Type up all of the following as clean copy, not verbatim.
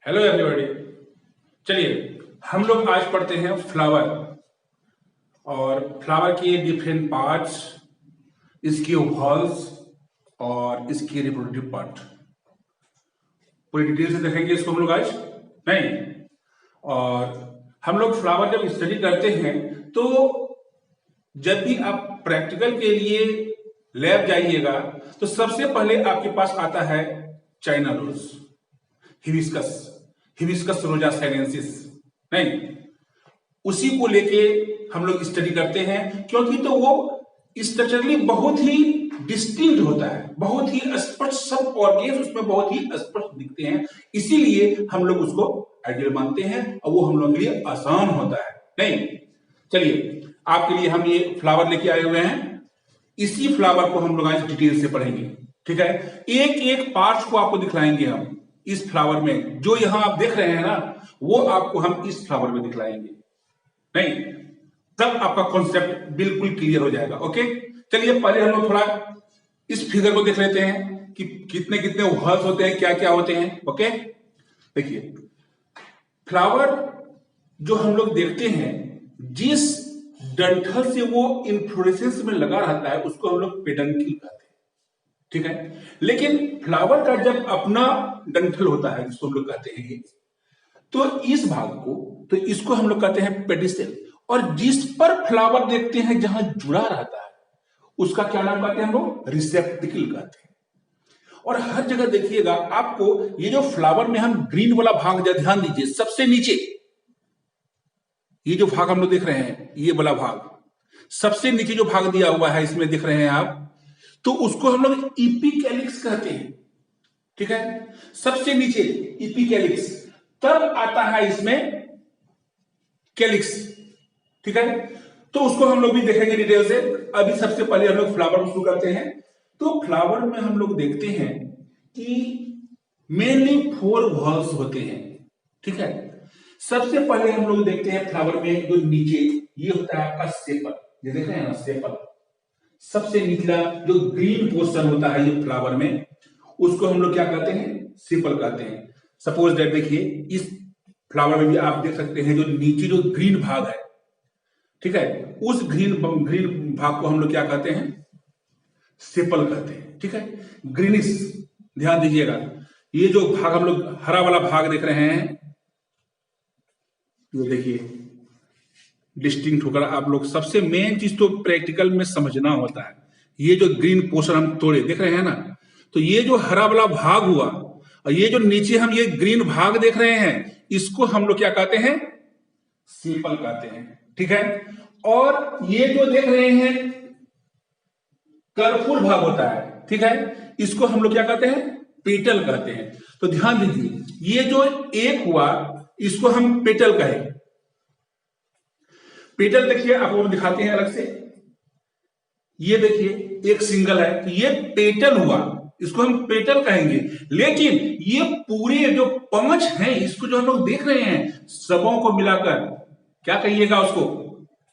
Hello everybody. चलिए हम लोग आज पढ़ते हैं फ्लावर और फ्लावर के डिफरेंट पार्ट्स, इसकी ओवल्स और इसकी रिप्रोडक्टिव पार्ट पूरी डिटेल से देखेंगे इसको हम लोग आज। नहीं, और हम लोग फ्लावर जब स्टडी करते हैं तो जब भी आप प्रैक्टिकल के लिए लैब जाइएगा तो सबसे पहले आपके पास आता है चाइना रोज, हिबिस्कस, हिबिस्कस रोजा साइनेंसिस। नहीं, उसी को लेके हम लोग स्टडी करते हैं क्योंकि तो वो स्ट्रक्चरली बहुत ही डिस्टिंक्ट होता है, बहुत ही स्पष्ट, सब ऑर्गेन्स उसमें बहुत ही स्पष्ट दिखते हैं, इसीलिए हम लोग उसको आइडियल मानते हैं और वो हम लोगों के लिए आसान होता है। नहीं, चलिए आपके लिए हम ये फ्लावर लेके आए हुए हैं, इसी फ्लावर को हम लोग आज डिटेल से पढ़ेंगे। ठीक है, एक एक पार्ट्स को आपको दिखलाएंगे हम इस फ्लावर में। जो यहां आप देख रहे हैं ना, वो आपको हम इस फ्लावर में दिखलाएंगे। नहीं, तब आपका कॉन्सेप्ट बिल्कुल क्लियर हो जाएगा। ओके, चलिए पहले हम लोग थोड़ा इस फिगर को देख लेते हैं कि कितने कितने वर्ड्स होते हैं, क्या क्या होते हैं। ओके, देखिए फ्लावर जो हम लोग देखते हैं, जिस डंठल से वो इन्फ्लोरेसेंस में लगा रहता है उसको हम लोग पेडंकिल कहते हैं। ठीक है, लेकिन फ्लावर का जब अपना डंठल होता है जिसको हम लोग कहते हैं ये, तो इस भाग को, तो इसको हम लोग कहते हैं पेडिस्टल, और जिस पर फ्लावर देखते हैं जहां जुड़ा रहता है उसका क्या नाम कहते हैं हम लोग, रिसेप्टिकल कहते हैं। और हर जगह देखिएगा आपको ये जो फ्लावर में हम ग्रीन वाला भाग, ध्यान दीजिए सबसे नीचे ये जो भाग हम लोग देख रहे हैं, ये वाला भाग सबसे नीचे जो भाग दिया हुआ है इसमें देख रहे हैं आप, तो उसको हम लोग इपिकैलिक्स कहते हैं। ठीक है, सबसे नीचे इपिकैलिक्स, तब आता है इसमें कैलिक्स। ठीक है, तो उसको हम लोग भी देखेंगे डिटेल से। अभी सबसे पहले हम लोग फ्लावर शुरू करते हैं। तो फ्लावर में हम लोग देखते हैं कि मेनली 4 वॉल्स होते हैं। ठीक है, सबसे पहले हम लोग देखते हैं फ्लावर में जो नीचे ये होता है आपका सेपल, ये देख रहे हैं ना सेपल, सबसे निचला जो ग्रीन पोर्शन होता है ये फ्लावर में, उसको हम लोग क्या कहते हैं, सेपल कहते हैं। सपोज दैट देखिए इस फ्लावर में भी आप देख सकते हैं जो नीचे जो ग्रीन भाग है, ठीक है, उस ग्रीन भाग को हम लोग क्या कहते हैं, सेपल कहते हैं। ठीक है, ग्रीनिश, ध्यान दीजिएगा ये जो भाग हम लोग हरा वाला भाग देख रहे हैं, ये देखिए डिस्टिंक्ट होकर आप लोग, सबसे मेन चीज तो प्रैक्टिकल में समझना होता है। ये जो ग्रीन पोर्शन हम तोड़े देख रहे हैं ना, तो ये जो हरा वाला भाग हुआ और ये जो नीचे हम ये ग्रीन भाग देख रहे हैं, इसको हम लोग क्या कहते हैं, सेपल कहते हैं। ठीक है, और ये जो देख रहे हैं कलरफुल भाग होता है, ठीक है, इसको हम लोग क्या कहते हैं, पेटल कहते हैं। तो ध्यान दीजिए ये जो एक हुआ इसको हम पेटल कहें। पेटल देखिए आपको दिखाते हैं अलग से, ये देखिए एक सिंगल है, तो ये पेटल हुआ, इसको हम पेटल कहेंगे। लेकिन ये पूरे जो 5 हैं इसको जो हम लोग देख रहे हैं, सबों को मिलाकर क्या कहिएगा उसको,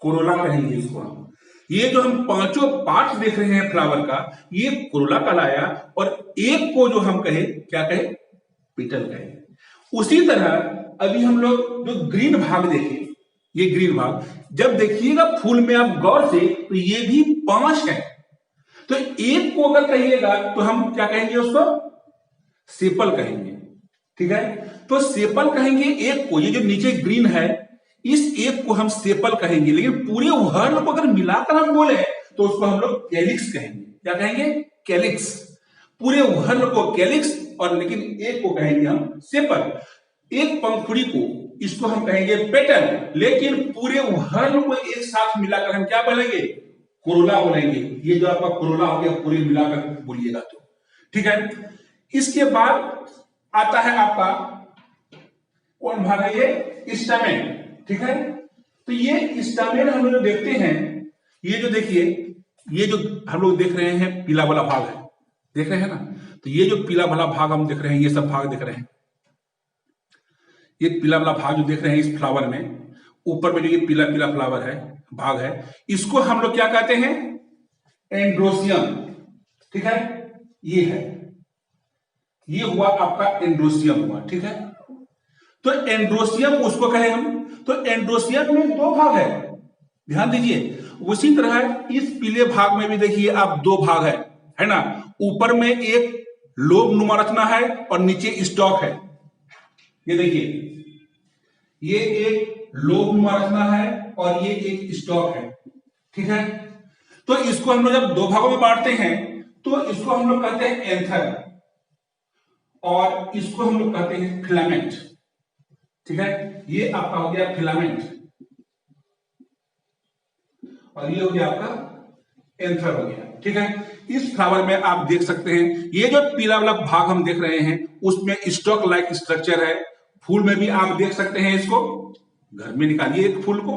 कोरोला कहेंगे इसको हम। ये जो हम 5 पार्ट्स देख रहे हैं फ्लावर का, ये कोरोला कहलाया, और एक को जो हम कहे क्या कहे, पेटल कहे। उसी तरह अभी हम लोग जो ग्रीन भाग देखे, ये ग्रीन भाग जब देखिएगा फूल में आप गौर से, तो ये भी 5 है, तो एक को अगर कहिएगा तो हम क्या कहेंगे उसको, सेपल कहेंगे। ठीक है, तो सेपल कहेंगे एक को, ये जो नीचे ग्रीन है इस एक को हम सेपल कहेंगे। लेकिन पूरे वर्ड को अगर मिलाकर हम बोले तो उसको हम लोग कैलिक्स कहेंगे। क्या कहेंगे, कैलिक्स, पूरे वर्ड को कैलिक्स, और लेकिन एक को कहेंगे हम सेपल। एक पंखुड़ी को, इसको हम कहेंगे पेटल, लेकिन पूरे वर्ड को एक साथ मिलाकर हम क्या बोलेंगे, कोरोला बोलेंगे। ये जो आपका कोरोला हो गया, पूरे मिलाकर बोलिएगा तो। ठीक है, इसके बाद आता है आपका कौन भाग है, ये स्टैमेन। ठीक है, तो ये स्टैमेन हम लोग देखते हैं, ये जो देखिए ये जो हम लोग देख रहे हैं पीला वाला भाग है, देख रहे हैं ना, तो ये जो पीला वाला भाग हम देख रहे हैं, ये सब भाग देख रहे हैं, ये पीला वाला भाग जो देख रहे हैं इस फ्लावर में, ऊपर में जो ये पीला पीला फ्लावर है, भाग है, इसको हम लोग क्या कहते हैं, एंड्रोसियम। ठीक है, ये है, ये हुआ आपका एंड्रोसियम हुआ। ठीक है, तो एंड्रोसियम उसको कहें हम। तो एंड्रोसियम में दो भाग है, ध्यान दीजिए। उसी तरह इस पीले भाग में भी देखिए आप दो भाग है ना। ऊपर में एक लोब नुमा रचना है और नीचे स्टॉक है। ये देखिए, ये एक लोब नुमा रचना है और ये एक स्टॉक है, ठीक है। तो इसको हम लोग जब दो भागों में बांटते हैं तो इसको हम लोग कहते हैं एंथर और इसको हम लोग कहते हैं फिलामेंट, ठीक है। ये आपका हो गया फिलामेंट और ये हो गया आपका एंथर हो गया, ठीक है। इस फ्लावर में आप देख सकते हैं ये जो पीला वाला भाग हम देख रहे हैं उसमें स्टॉक लाइक स्ट्रक्चर है। फूल में भी आप देख सकते हैं इसको। घर में निकालिए एक फूल को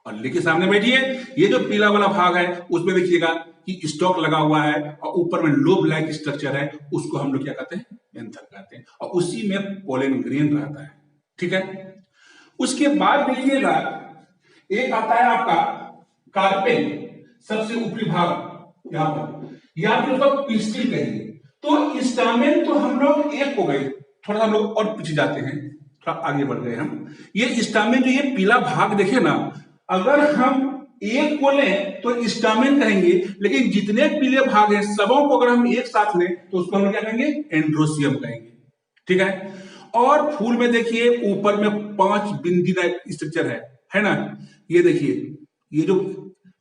और लेके सामने बैठिए। ये जो पीला वाला भाग है उसमें देखिएगा कि स्टॉक लगा हुआ है और ऊपर में लोब लाइक स्ट्रक्चर है, उसको हम लोग क्या कहते हैं, एंथर कहते हैं। और उसी में पोलन ग्रेन रहता है, ठीक है। उसके बाद देखिएगा एक आता है आपका कार्पेल, सबसे ऊपरी भाग यहां पर, या फिर उसका पिस्टिल कहिए। तो स्टामेन तो हम लोग एक हो गए, थोड़ा सा हम लोग और पीछे जाते हैं, थोड़ा आगे बढ़ गए हम। ये स्टामेन जो ये पीला भाग देखे ना, अगर हम एक को लें तो स्टामेन कहेंगे, लेकिन जितने पीले भाग हैं सबों को अगर हम एक साथ लें तो उसको हम क्या कहेंगे, एंड्रोसियम कहेंगे, ठीक है। और फूल में देखिए ऊपर में 5 बिंदी स्ट्रक्चर है ना। ये देखिए, ये जो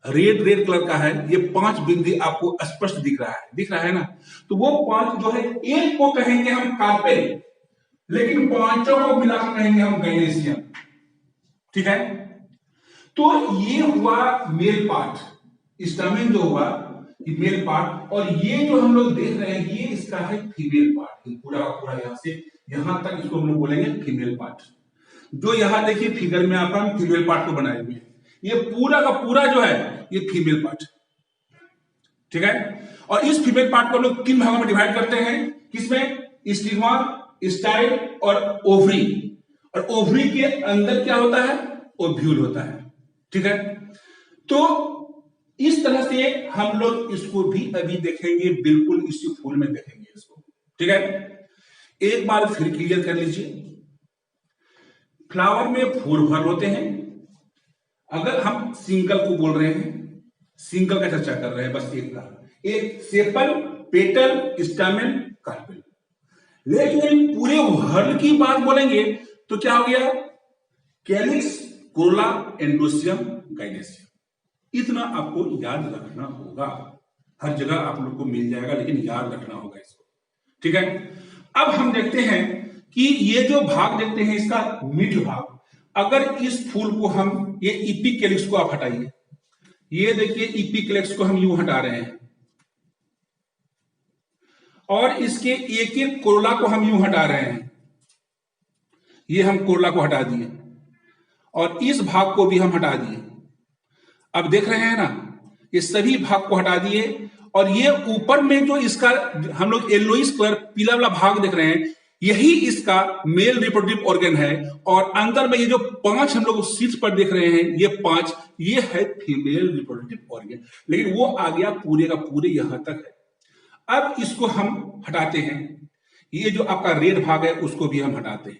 रेड रेड कलर का है ये 5 बिंदी आपको स्पष्ट दिख रहा है ना। तो वो 5 जो है, एक को कहेंगे हम कार्पेल, लेकिन पांचों को मिलाकर कहेंगे हम गाइनेसियम, ठीक है। तो ये हुआ मेल पार्ट, स्टामेन जो हुआ ये मेल पार्ट, और ये जो हम लोग देख रहे हैं ये इसका है फीमेल पार्ट। पूरा पूरा यहां से यहां तक इसको हम लोग बोलेंगे फीमेल पार्ट। जो यहां देखिए फिगर में आप हम फीमेल पार्ट को बनाए हुए हैं, ये पूरा का पूरा जो है ये फीमेल पार्ट, ठीक है। और इस फीमेल पार्ट को हम लोग 3 भागों में डिवाइड करते हैं, किसमें, स्टिग्मा, स्टाइल और ओवरी। और ओवरी के अंदर क्या होता है, ओव्यूल होता है, ठीक है। तो इस तरह से हम लोग इसको भी अभी देखेंगे, बिल्कुल इसी फूल में देखेंगे इसको, ठीक है। एक बार फिर क्लियर कर लीजिए, फ्लावर में 4 भाग होते हैं। अगर हम सिंगल को बोल रहे हैं, सिंगल का चर्चा कर रहे हैं, बस एक का, एक सेपल, पेटल, स्टामेन, कार्पेल। लेकिन पूरे वर्ड की बात बोलेंगे तो क्या हो गया, कैलिक्स, कोरोला, एंड्रोसियम, गाइनेसियम। इतना आपको याद रखना होगा। हर जगह आप लोग को मिल जाएगा लेकिन याद रखना होगा इसको, ठीक है। अब हम देखते हैं कि ये जो भाग देखते हैं इसका मिड भाग, अगर इस फूल को हम, ये इपिकैलिक्स को आप हटाइए, ये देखिए इपिकैलिक्स को हम यूं हटा रहे हैं और इसके एक एक कोरोला को हम यूं हटा रहे हैं, ये हम कोरोला को हटा दिए और इस भाग को भी हम हटा दिए। अब देख रहे हैं ना, ये सभी भाग को हटा दिए और ये ऊपर में जो इसका हम लोग येलोइश कलर पीला वाला भाग देख रहे हैं, यही इसका मेल रिप्रोडक्टिव ऑर्गन है। और अंदर में ये जो 5 हम लोग शीर्ष पर देख रहे हैं, ये 5, ये है फीमेल रिप्रोडक्टिव ऑर्गन। लेकिन वो आ गया पूरे का पूरे यहां तक है। अब इसको हम हटाते हैं, ये जो आपका रेड भाग है उसको भी हम हटाते हैं।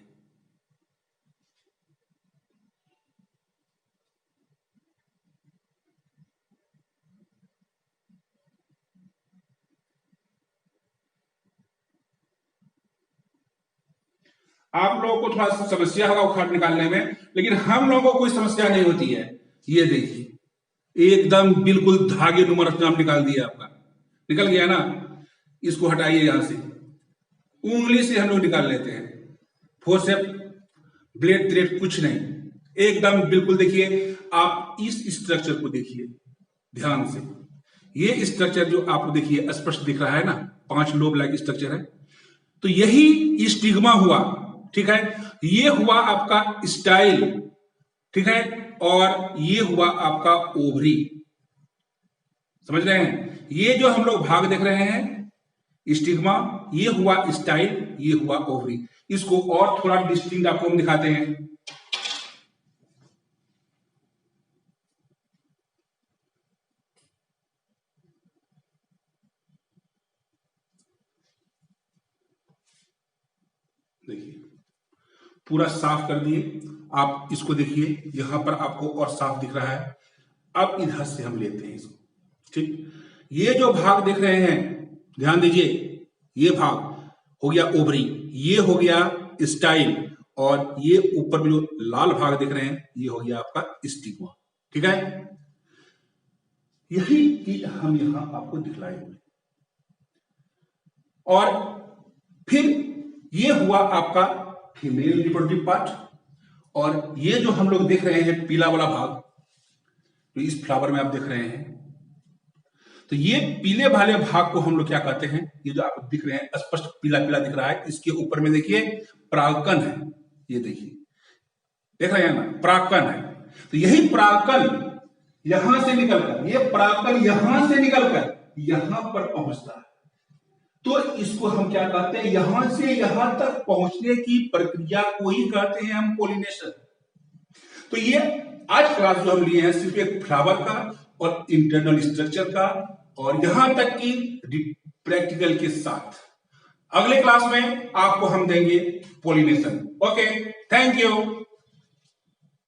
आप लोगों को थोड़ा सा समस्या होगा उखाड़ निकालने में, लेकिन हम लोगों को कोई समस्या नहीं होती है। ये देखिए एकदम बिल्कुल धागे नुमा रचना निकाल दिया आपका, निकल गया ना। इसको हटाइए यहां से, उंगली से हम लोग निकाल लेते हैं, फोर्सेप, ब्लेड थ्रेड कुछ नहीं, एकदम बिल्कुल। देखिए आप इस स्ट्रक्चर को देखिए ध्यान से, ये स्ट्रक्चर जो आपको देखिए स्पष्ट दिख रहा है ना, 5 लोब लाइक स्ट्रक्चर है। तो यही स्टिग्मा हुआ, ठीक है। ये हुआ आपका स्टाइल, ठीक है। और ये हुआ आपका ओवरी, समझ रहे हैं। ये जो हम लोग भाग देख रहे हैं स्टिग्मा, ये हुआ स्टाइल, ये हुआ ओवरी। इसको और थोड़ा डिस्टिंक्ट आपको हम दिखाते हैं। देखिए पूरा साफ कर दिए। आप इसको देखिए, यहां पर आपको और साफ दिख रहा है। अब इधर से हम लेते हैं इसको, ठीक। ये जो भाग देख रहे हैं, ध्यान दीजिए, ये भाग हो गया ओवरी, ये हो गया स्टाइल, और ये ऊपर में जो लाल भाग देख रहे हैं ये हो गया आपका स्टिग्मा, ठीक है। यही चीज हम यहां आपको दिखलाए हुए। और फिर ये हुआ आपका फीमेल रिप्रोडक्टिव पार्ट, और ये जो हम लोग देख रहे हैं पीला वाला भाग, तो इस फ्लावर में आप देख रहे हैं, तो ये पीले वाले भाग को हम लोग क्या कहते हैं, ये जो आप दिख रहे हैं स्पष्ट पीला पीला दिख रहा है, इसके ऊपर में देखिए परागकण है, ये देखिए, देख रहे हैं ना, परागकण है। तो यही परागकण यहां से निकलकर, ये परागकण यहां से निकलकर यहां पर पहुंचता है, तो इसको हम क्या कहते हैं, यहां से यहां तक पहुंचने की प्रक्रिया को ही कहते हैं हम पोलिनेशन। तो ये आज क्लास जो हम लिए हैं सिर्फ एक फ्लावर का और इंटरनल स्ट्रक्चर का, और यहां तक कि प्रैक्टिकल के साथ। अगले क्लास में आपको हम देंगे पोलिनेशन। Okay, thank you.